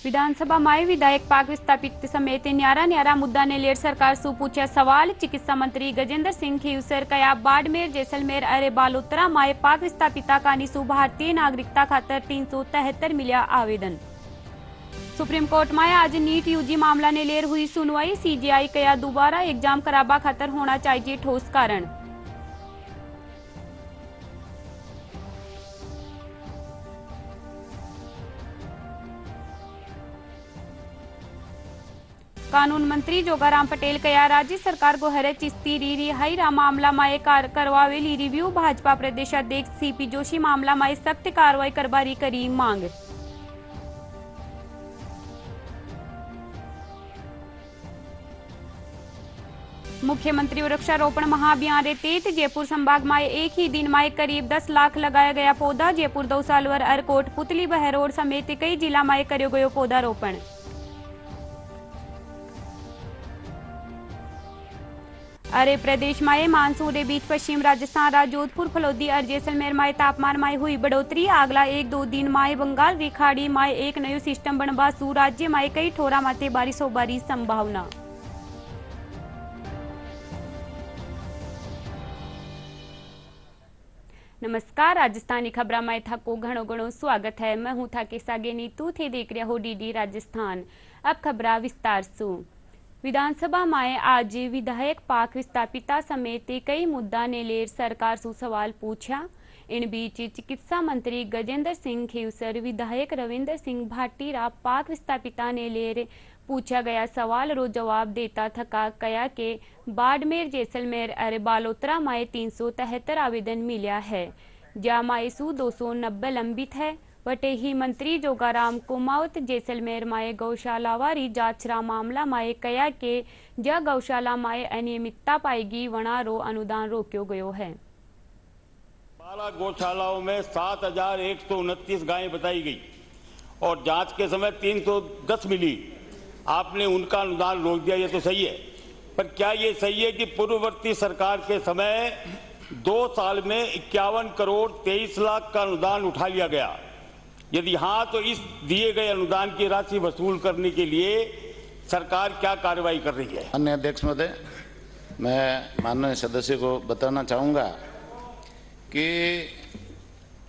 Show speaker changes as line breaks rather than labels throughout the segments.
विधानसभा में विधायक पाक विस्थापित समेत न्यारा मुद्दा ने लेर सरकार सु पूछा सवाल। चिकित्सा मंत्री गजेंद्र सिंह खीवसर कया बाड़मेर जैसलमेर अरे बालोतरा माए पाक विस्थापिता कानी सु भारतीय नागरिकता खातर 373 मिलिया आवेदन। सुप्रीम कोर्ट में आज नीट यूजी मामला ने लेर हुई सुनवाई। सीजीआई कया दोबारा एग्जाम कराबा खातर होना चाहिए ठोस कारण। कानून मंत्री जोगाराम पटेल कया राज्य सरकार को हरे चिश्ती रिहाई मामला में करवावेली रिव्यू। भाजपा प्रदेशाध्यक्ष सीपी जोशी मामला में सख्त कार्रवाई करबारी करी मांग। मुख्यमंत्री वृक्षारोपण महाअभियान रे तेज। जयपुर संभाग में एक ही दिन में करीब 10 लाख लगाया गया पौधा। जयपुर दौसालवर अरकोट पुतली बहरोड समेत कई जिला में करो गयो पौधारोपण। अरे प्रदेश में मानसून के बीच पश्चिम राजस्थान जोधपुर फलोदी और जैसलमेर में तापमान में हुई बढ़ोतरी। अगला 1-2 दिन में बंगाल की खाड़ी में एक नयो सिस्टम बनवा सु राज्य में कई ठोरा माथे बारिश होबारी संभावना। नमस्कार, राजस्थानी खबरा में थाको घणो घणो स्वागत है। मैं हूं था के सागे नीतू थे देख रहे हो डीडी राजस्थान। अब खबरा विस्तार सु। विधानसभा में आज विधायक पाक विस्थापिता समेत कई मुद्दा ने लेर सरकार सु सवाल पूछा। इन बीच चिकित्सा मंत्री गजेंद्र सिंह खीवसर विधायक रविंद्र सिंह भाटीरा पाक विस्थापिता ने लेर पूछा गया सवाल रो जवाब देता थका कया के बाड़मेर जैसलमेर और बालोतरा में 373 आवेदन मिला है, जा मायसू 290 लंबित है। वटे ही मंत्री जोगाराम कुमावत जैसलमेर माए गौशालावारी जांचरा मामला माए कया के जा गौशाला माए अनियमितता पाएगी वना रो अनुदान रोक्यो गयो है।
12 गौशालाओं में 7129 गायें बताई गई और जांच के समय 310 मिली। आपने उनका अनुदान रोक दिया, ये तो सही है, पर क्या ये सही है कि पूर्ववर्ती सरकार के समय 2 साल में 51 करोड़ 23 लाख का अनुदान उठा लिया गया? यदि हाँ, तो इस दिए गए अनुदान की राशि वसूल करने के लिए सरकार क्या कार्रवाई कर रही है?
अन्य अध्यक्ष महोदय, मैं माननीय सदस्य को बताना चाहूँगा कि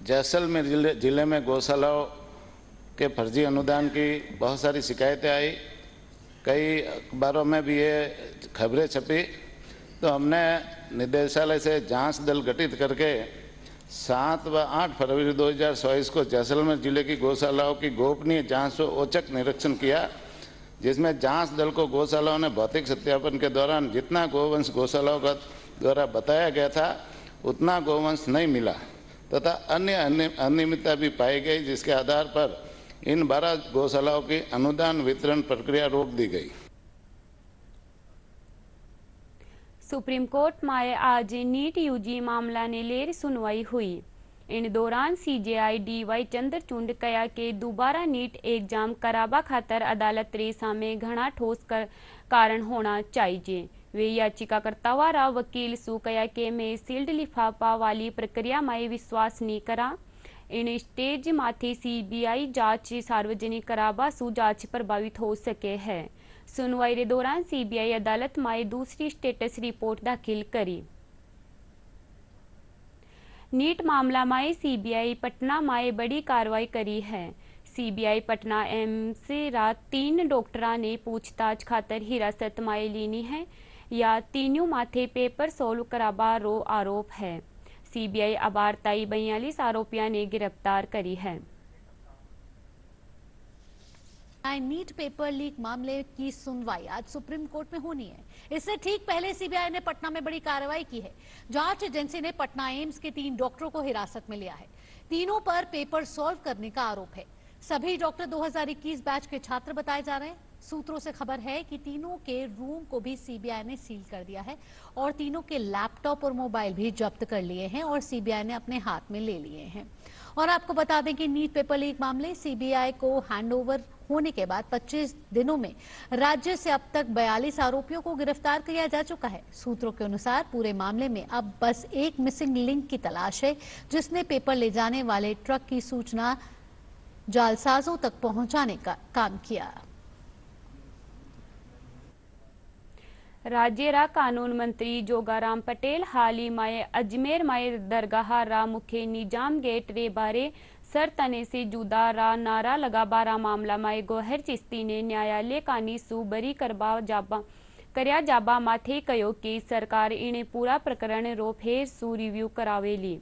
जैसलमेर जिले में गौशालाओं के फर्जी अनुदान की बहुत सारी शिकायतें आई। कई अखबारों में भी ये खबरें छपी, तो हमने निदेशालय से जांच दल गठित करके 7 व 8 फरवरी 2024 को जैसलमेर जिले की गौशालाओं की गोपनीय जांच और औचक निरीक्षण किया, जिसमें जांच दल को गौशालाओं ने भौतिक सत्यापन के दौरान जितना गोवंश गौशालाओं का द्वारा बताया गया था उतना गोवंश नहीं मिला तथा अन्य अनियमितता भी पाई गई, जिसके आधार पर इन 12 गौशालाओं की अनुदान वितरण प्रक्रिया रोक दी गई।
सुप्रीम कोर्ट में आज नीट यूजी मामला ने लेर सुनवाई हुई। इन दौरान सीजेआई डीवाई चंद्रचूड कया के दोबारा नीट एग्जाम कराबा खातर अदालत रे सामे घना ठोस कारण होना चाहिए। वे याचिकाकर्ता वारा वकील सु कया के में सील्ड लिफाफा वाली प्रक्रिया में विश्वास नहीं करा। इन स्टेज माथे सीबीआई जांच सार्वजनिक कराबा सु जांच प्रभावित हो सके है। सुनवाई के दौरान सीबीआई अदालत में दूसरी स्टेटस रिपोर्ट दाखिल करी। नीट मामला में सीबीआई पटना में बड़ी कार्रवाई करी है। सीबीआई पटना एम्स रात 3 डॉक्टरा ने पूछताछ खातर हिरासत में लीनी है या तीनों माथे पेपर सोल्व कराबा रो आरोप है। सीबीआई अबारताई 42 आरोपियों ने गिरफ्तार करी है।
नीट पेपर लीक मामले की सुनवाई आज सुप्रीम कोर्ट में होनी है। इससे ठीक पहले सीबीआई ने पटना में बड़ी कार्रवाई की है। जांच एजेंसी ने पटना एम्स के 3 डॉक्टरों को हिरासत में लिया है। तीनों पर पेपर सॉल्व करने का आरोप है। सभी डॉक्टर 2021 बैच के छात्र बताए जा रहे हैं। सूत्रों से खबर है कि तीनों के रूम को भी सीबीआई ने सील कर दिया है और तीनों के लैपटॉप और मोबाइल भी जब्त कर लिए हैं और सीबीआई ने अपने हाथ में ले लिए हैं। और आपको बता दें कि नीट पेपर लीक मामले सीबीआई को हैंडओवर होने के बाद 25 दिनों में राज्य से अब तक 42 आरोपियों को गिरफ्तार किया जा चुका है। सूत्रों के अनुसार पूरे मामले में अब बस एक मिसिंग लिंक की तलाश है, जिसने पेपर ले जाने वाले ट्रक की सूचना जालसाजों तक पहुंचाने का काम किया।
राज्य कानून मंत्री जोगाराम पटेल हाल ही में अजमेर में दरगाह रा मुख्य निजाम गेट रे बारे सर तने से जुदा रा नारा लगा बारा मामला में गोहर चिश्ती ने न्यायालय कानी सू बरी કર્યા જાબા માથે કયો કે સરકાર એણે પૂરા પ્રકરણ રો ફેર સુ રિવ્યુ કરાવેલી।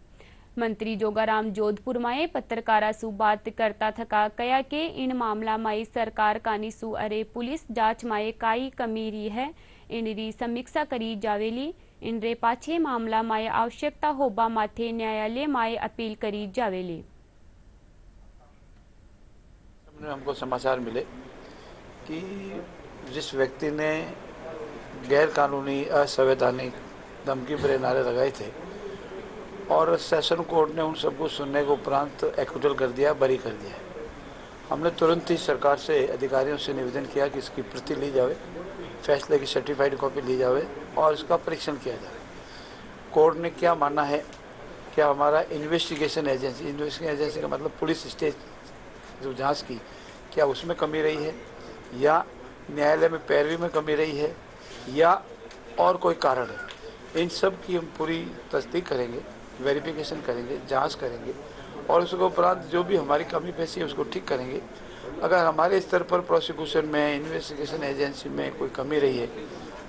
મંત્રી જોગારામ જોધपुर में पत्रकारा सु बात करता थका कया के इन मामला में सरकार कानी सु अरे पुलिस जांच में काई कमी रही है इनरी समीक्षा करी जावेली। इनरे पाछे मामला में आवश्यकता होबा माथे न्यायालय में अपील करी जावेली।
हमको समाचार मिले कि जिस व्यक्ति ने गैर कानूनी असंवैधानिक धमकी भरे नारे लगाए थे और सेशन कोर्ट ने उन सबको सुनने के उपरांत एक्विटल कर दिया, बरी कर दिया। हमने तुरंत ही सरकार से अधिकारियों से निवेदन किया कि इसकी प्रति ली जाए, फैसले की सर्टिफाइड कॉपी ली जाए और इसका परीक्षण किया जाए। कोर्ट ने क्या माना है, क्या हमारा इन्वेस्टिगेशन एजेंसी का मतलब पुलिस स्टेज जो जांच की, क्या उसमें कमी रही है या न्यायालय में पैरवी में कमी रही है या और कोई कारण है। इन सब की हम पूरी तस्दीक करेंगे, वेरिफिकेशन करेंगे, जांच करेंगे और उसके उपरांत जो भी हमारी कमी पेशी है उसको ठीक करेंगे। अगर हमारे स्तर पर प्रोसिक्यूशन में, इन्वेस्टिगेशन एजेंसी में कोई कमी रही है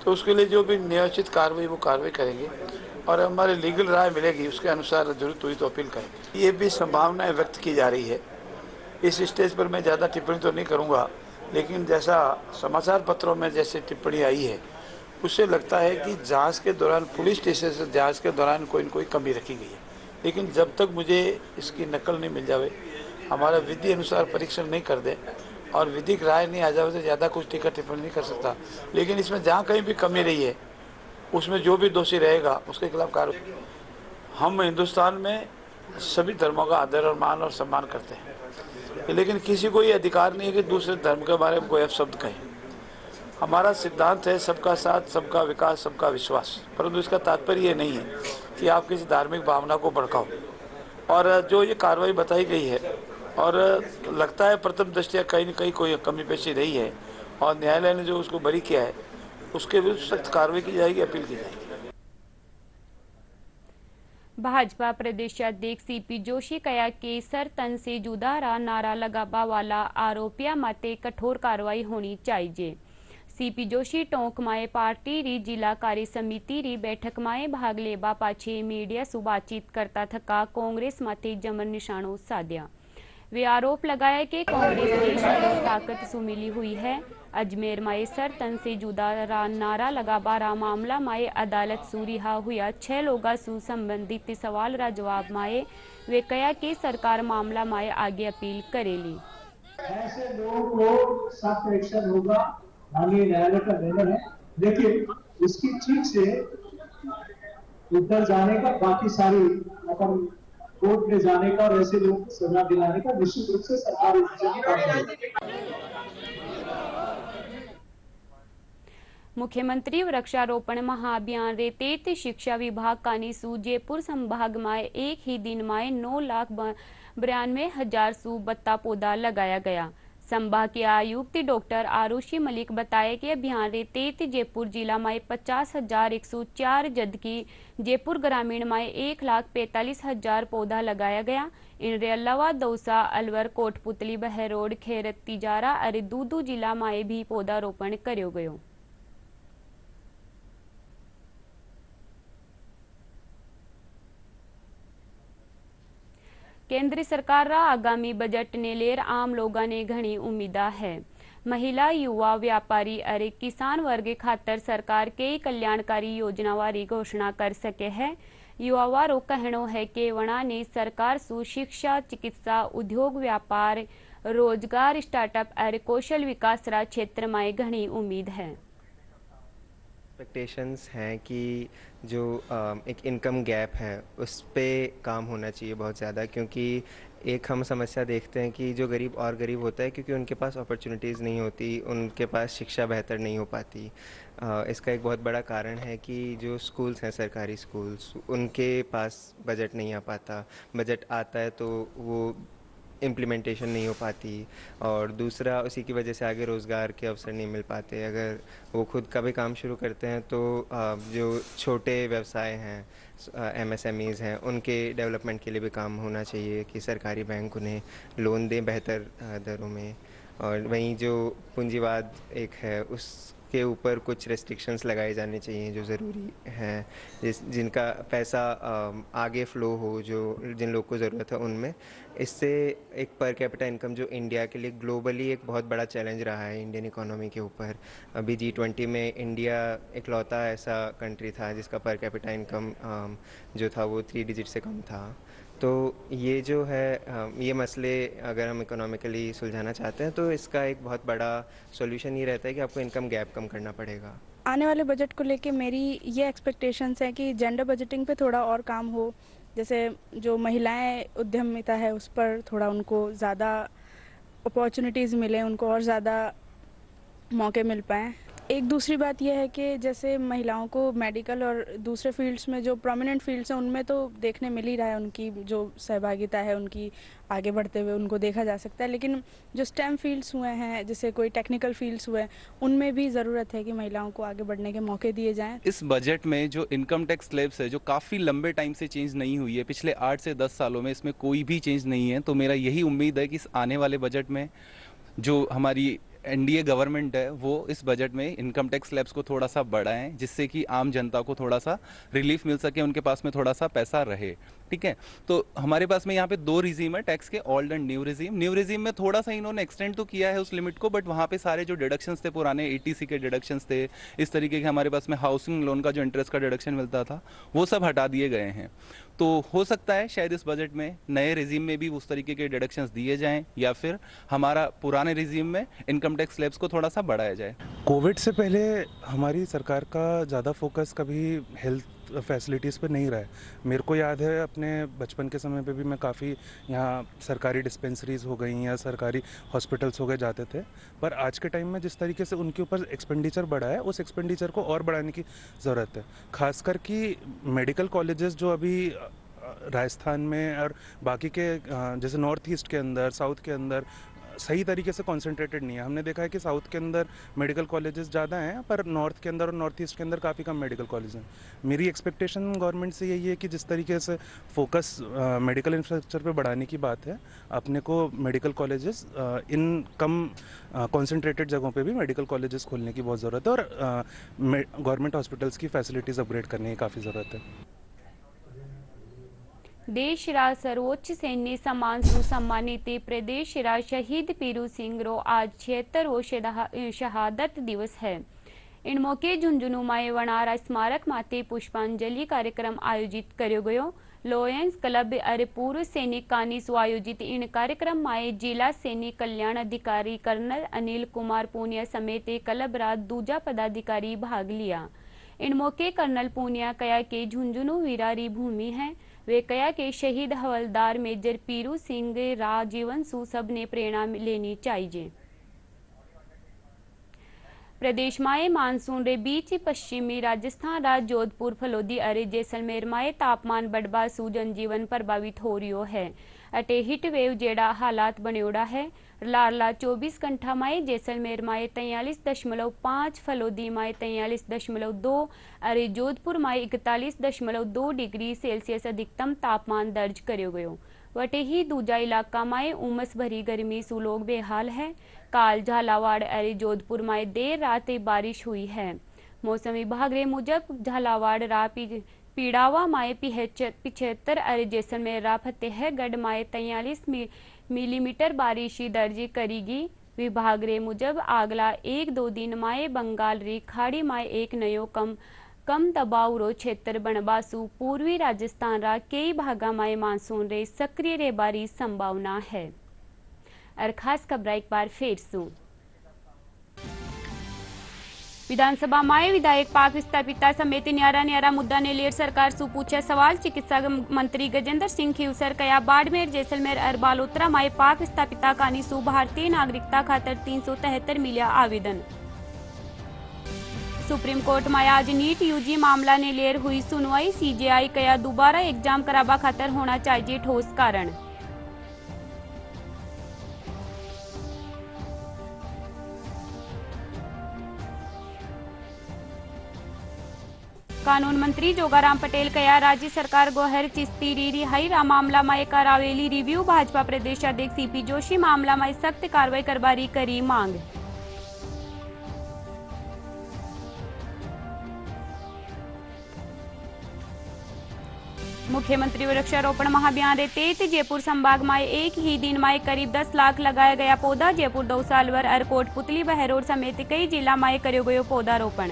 तो उसके लिए जो भी न्यायोचित कार्रवाई वो कार्रवाई करेंगे और हमारे लीगल राय मिलेगी उसके अनुसार जरूरत हुई तो अपील करेंगे। ये भी संभावनाएं व्यक्त की जा रही है। इस स्टेज पर मैं ज़्यादा टिप्पणी तो नहीं करूँगा, लेकिन जैसा समाचार पत्रों में जैसे टिप्पणी आई है उससे लगता है कि जांच के दौरान, पुलिस स्टेशन से जांच के दौरान कोई न कोई कमी रखी गई है। लेकिन जब तक मुझे इसकी नकल नहीं मिल जावे, हमारा विधि अनुसार परीक्षण नहीं कर दे और विधिक राय नहीं आ जावे तो ज़्यादा कुछ टीका टिप्पणी नहीं कर सकता। लेकिन इसमें जहाँ कहीं भी कमी रही है उसमें जो भी दोषी रहेगा उसके खिलाफ कार्रवाई। हम हिंदुस्तान में सभी धर्मों का आदर और मान और सम्मान करते हैं, लेकिन किसी को ये अधिकार नहीं है कि दूसरे धर्म के बारे में कोई अपशब्द कहे। हमारा सिद्धांत है सबका साथ, सबका विकास, सबका विश्वास, परंतु इसका तात्पर्य ये नहीं है कि आप किसी धार्मिक भावना को भड़काओ। और जो ये कार्रवाई बताई गई है और लगता है प्रथम दृष्टया कहीं न कहीं कोई कमी पेशी रही है और न्यायालय ने जो उसको बरी किया है उसके विरुद्ध सख्त कार्रवाई की जाएगी, अपील की जाएगी।
भाजपा प्रदेशाध्यक्ष सीपी जोशी कया के सर तन से जुदा रा नारा लगाबा वाला आरोपिया माते कठोर कार्रवाई होनी चाहिए। सीपी जोशी टोंक माए पार्टी री जिला कार्य समिति री बैठक माए भाग लेबा पाछे मीडिया सु बातचीत करता थका कांग्रेस माथे जमन निशानो साध्या। वे आरोप लगाया कि कांग्रेस देश में ताकत सु मिली हुई है। अजमेर माए सर तन से जुदा रा नारा लगाबा रा मामला माए अदालत सु रिहा हुआ 6 लोगा सु संबंधित सवाल रा जवाब माए वे कया कि सरकार मामला माए आगे अपील करेली।
ऐसे लोगों को सख्त एक्शन होगा, माननीय न्यायालय का निर्णय है, लेकिन इसकी ठीक से उत्तर जाने का, बाकी सारी मतलब कोर्ट में जाने का और ऐसे लोगों को सजा दिलाने का निश्चित रूप से सरकार काम करेगी।
मुख्यमंत्री वृक्षारोपण महाअभियान रे तेत शिक्षा विभाग कानीसू जयपुर संभाग में एक ही दिन में 9,92,000 सु बत्ता पौधा लगाया गया। संभाग के आयुक्त डॉक्टर आरुषि मलिक बताया कि अभियान रे तेत जयपुर जिला में 50,104 जबकि जयपुर ग्रामीण में 1,45,000 पौधा लगाया गया। इनके अलावा दौसा, अलवर, कोटपुतली, बहरोड, खेरत, तिजारा और दूदू जिला में भी पौधारोपण करो गयो। केंद्र सरकार रा आगामी बजट ने लेर आम लोगों ने घनी उम्मीदा है। महिला, युवा, व्यापारी और किसान वर्ग खातर सरकार कई कल्याणकारी योजनाओं की घोषणा कर सके है। युवाओं रो कहनो है कि वणा ने सरकार सु शिक्षा, चिकित्सा, उद्योग, व्यापार, रोजगार, स्टार्टअप और कौशल विकास रा क्षेत्र में घनी उम्मीद है।
एक्सपेक्टेशंस हैं कि जो एक इनकम गैप है उस पे काम होना चाहिए बहुत ज़्यादा, क्योंकि एक हम समस्या देखते हैं कि जो गरीब और गरीब होता है क्योंकि उनके पास अपॉर्चुनिटीज़ नहीं होती, उनके पास शिक्षा बेहतर नहीं हो पाती। इसका एक बहुत बड़ा कारण है कि जो स्कूल्स हैं, सरकारी स्कूल्स, उनके पास बजट नहीं आ पाता। बजट आता है तो वो इम्प्लीमेंटेशन नहीं हो पाती, और दूसरा उसी की वजह से आगे रोज़गार के अवसर नहीं मिल पाते। अगर वो खुद का भी काम शुरू करते हैं तो जो छोटे व्यवसाय हैं, MSMEs हैं, उनके डेवलपमेंट के लिए भी काम होना चाहिए कि सरकारी बैंक उन्हें लोन दें बेहतर दरों में। और वहीं जो पूंजीवाद एक है उसके ऊपर कुछ रेस्ट्रिक्शंस लगाए जाने चाहिए जो ज़रूरी हैं, जिनका पैसा आगे फ़्लो हो, जो जिन लोग को ज़रूरत है उनमें। इससे एक पर कैपिटा इनकम जो इंडिया के लिए ग्लोबली एक बहुत बड़ा चैलेंज रहा है इंडियन इकोनॉमी के ऊपर। अभी G20 में इंडिया इकलौता ऐसा कंट्री था जिसका पर कैपिटा इनकम जो था वो 3 डिजिट से कम था। तो ये जो है ये मसले अगर हम इकोनॉमिकली सुलझाना चाहते हैं तो इसका एक बहुत बड़ा सॉल्यूशन ये रहता है कि आपको इनकम गैप कम करना पड़ेगा।
आने वाले बजट को लेके मेरी ये एक्सपेक्टेशंस है कि जेंडर बजटिंग पे थोड़ा और काम हो, जैसे जो महिलाएं उद्यमिता है उस पर थोड़ा उनको ज़्यादा अपॉर्चुनिटीज़ मिले, उनको और ज़्यादा मौके मिल पाएँ। एक दूसरी बात यह है कि जैसे महिलाओं को मेडिकल और दूसरे फील्ड्स में जो प्रोमिनेंट फील्ड्स हैं उनमें तो देखने मिल ही रहा है, उनकी जो सहभागिता है उनकी आगे बढ़ते हुए उनको देखा जा सकता है, लेकिन जो स्टेम फील्ड्स हुए हैं, जैसे कोई टेक्निकल फील्ड्स हुए हैं, उनमें भी ज़रूरत है कि महिलाओं को आगे बढ़ने के मौके दिए जाएँ।
इस बजट में जो इनकम टैक्स स्लैब्स है जो काफ़ी लंबे टाइम से चेंज नहीं हुई है, पिछले 8 से 10 सालों में इसमें कोई भी चेंज नहीं है, तो मेरा यही उम्मीद है कि इस आने वाले बजट में जो हमारी NDA गवर्नमेंट है वो इस बजट में इनकम टैक्स स्लैब्स को थोड़ा सा बढ़ाएं, जिससे कि आम जनता को थोड़ा सा रिलीफ मिल सके, उनके पास में थोड़ा सा पैसा रहे। ठीक है, तो हमारे पास में यहाँ पे 2 रिजीम है टैक्स के, old and new regime. New regime में थोड़ा सा इन्होंने एक्सटेंड तो किया है उस लिमिट को, बट वहाँ पे सारे जो डिडक्शंस थे पुराने ATC के डिडक्शंस थे, इस तरीके के हमारे पास में हाउसिंग लोन का जो इंटरेस्ट का डिडक्शन मिलता था वो सब हटा दिए गए हैं। तो हो सकता है शायद इस बजट में नए रिजीम में भी उस तरीके के डिडक्शंस दिए जाएं, या फिर हमारा पुराने रिजीम में इनकम टैक्स स्लैब्स को थोड़ा सा बढ़ाया जाए।
कोविड से पहले हमारी सरकार का ज़्यादा फोकस कभी हेल्थ फैसिलिटीज़ पे नहीं रहा है। मेरे को याद है अपने बचपन के समय पे भी मैं काफ़ी यहाँ सरकारी डिस्पेंसरीज हो गई या सरकारी हॉस्पिटल्स हो गए जाते थे, पर आज के टाइम में जिस तरीके से उनके ऊपर एक्सपेंडिचर बढ़ा है उस एक्सपेंडिचर को और बढ़ाने की ज़रूरत है। खासकर कि मेडिकल कॉलेजेस जो अभी राजस्थान में और बाकी के जैसे नॉर्थ ईस्ट के अंदर, साउथ के अंदर सही तरीके से कॉन्सेंट्रेटेड नहीं है। हमने देखा है कि साउथ के अंदर मेडिकल कॉलेजेस ज़्यादा हैं, पर नॉर्थ के अंदर और नॉर्थ ईस्ट के अंदर काफ़ी कम मेडिकल कॉलेज हैं। मेरी एक्सपेक्टेशन गवर्नमेंट से यही है कि जिस तरीके से फोकस मेडिकल इंफ्रास्ट्रक्चर पे बढ़ाने की बात है, अपने को medical colleges in come concentrated जगहों पे भी मेडिकल कॉलेजेस खोलने की बहुत ज़रूरत है, और गवर्नमेंट हॉस्पिटल्स की फैसिलिटीज़ अपग्रेड करने की काफ़ी ज़रूरत है।
देश रा सर्वोच्च सैन्य सम्मान से सम्मानित प्रदेश रा शहीद पीरू सिंह रो आज 76वां शहादत दिवस है। इन मौके झुंझुनू माए वणारा स्मारक माते पुष्पांजलि कार्यक्रम आयोजित करो गयो। लॉयंस क्लब और पूर्व सैनिक कानीसु आयोजित इन कार्यक्रम माए जिला सैनिक कल्याण अधिकारी कर्नल अनिल कुमार पूनिया समेत क्लब रा दूजा पदाधिकारी भाग लिया। इन मौके कर्नल पूनिया कया के झुंझुनू वीरारी भूमि है। वे कया के शहीद हवलदार मेजर पीरू सिंह रा जीवन सु सबने प्रेरणा लेनी चाहिए। प्रदेश माए मानसून रे बीच पश्चिमी राजस्थान रा जोधपुर फलोदी अरे जैसलमेर माए तापमान बढ़बा सु जनजीवन प्रभावित हो रियो है। अटे हीट वेव जेड़ा हालात बन्योड़ा है। लारला 24 घंटा माए जैसलमेर माए 43.5, फलोदी माए 43.2 अरे जोधपुर माए 41.2 डिग्री सेल्सियस अधिकतम तापमान दर्ज करो गयो। वटे ही दूजा इलाका माए उमस भरी गर्मी सु लोग बेहाल है। काल झालावाड़ अरे जोधपुर माए देर रात बारिश हुई है। मौसम विभाग रे मुजब झालावाड़ रा पीड़ावा माए 75 अरे जैसलमेर रा फतेहगढ़ माए 43 मिलीमीटर बारिश दर्ज करेगी। विभाग रे मुजब आगला 1-2 दिन माए बंगाल री खाड़ी माए एक नयो कम दबाव रो क्षेत्र बनबासु पूर्वी राजस्थान रा कई भागा माए मानसून रे सक्रिय रेबारी संभावना है। और खास खबर एक बार फिर सु विधानसभा माए विधायक पाक विस्थापिता समेत न्यारा मुद्दा ने लेर सरकार सु पूछा सवाल। चिकित्सा मंत्री गजेंद्र सिंह खीवसर कया बाड़मेर जैसलमेर और बालोतरा माए पाक विस्थापिता कानी सु भारतीय नागरिकता खातर 373 मिलिया आवेदन। सुप्रीम कोर्ट में आज नीट यूजी मामला ने लेर हुई सुनवाई। CJI कया दोबारा एग्जाम कराबा खातर होना चाहिए ठोस कारण। कानून मंत्री जोगाराम पटेल कया राज्य सरकार गोहर चिश्ती री रिहाई रा मामला में करावेली रिव्यू भाजपा प्रदेशाध्यक्ष सीपी जोशी मामला में सख्त कार्रवाई करवारी करी मांग। मुख्यमंत्री वृक्षारोपण महाअभियान रे तेज जयपुर संभाग में एक ही दिन में करीब 10 लाख लगाया गया पौधा। जयपुर दौसालवर अरकोट पुतली बहरोड समेत कई जिला में करो गयो पौधारोपण।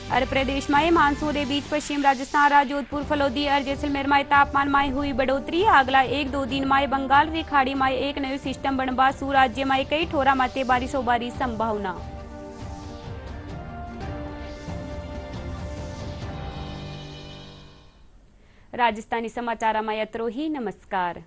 और प्रदेश में मानसून के बीच पश्चिम राजस्थान जोधपुर फलोदी और जैसलमेर में तापमान में हुई बढ़ोतरी। अगला 1-2 दिन में बंगाल री खाड़ी में एक नयो सिस्टम बनबासु। राज्य में कई ठोरा माते बारिश होबारी संभावना। राजस्थानी समाचार में यत्रो ही। नमस्कार।